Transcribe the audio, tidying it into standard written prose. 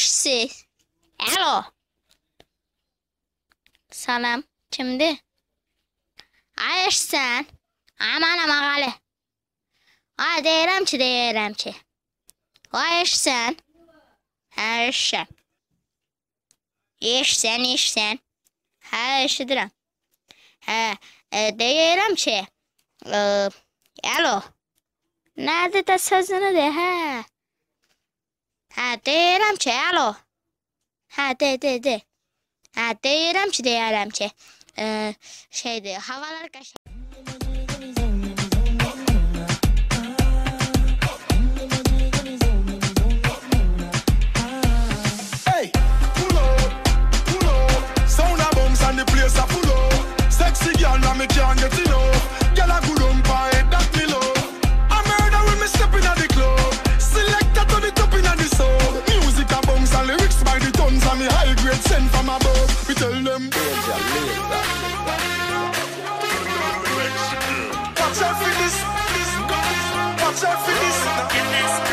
Ayşsiz. Alo. Salam. Kimdir? Ayşsən. Aman ağalı. Ay deyirəm ki. Ayşsən. Ayşsən. İşsən. Hə, eşidirəm. Hə, deyirəm ki. Alo. Nədir də sözünü de, hə. Hə, deyirəm ki, alo. Hə, de. Hə, deyirəm ki, şeydir, havalar qəşəng. Sexy girl, now me can't get enough. Girl, I good on pie, that me love. I murder when me step in at the club. Selector to the top in at the sub. Music a bounce and lyrics by the tons. And me high grade sent from above. We tell them watch out for this. Watch out for this.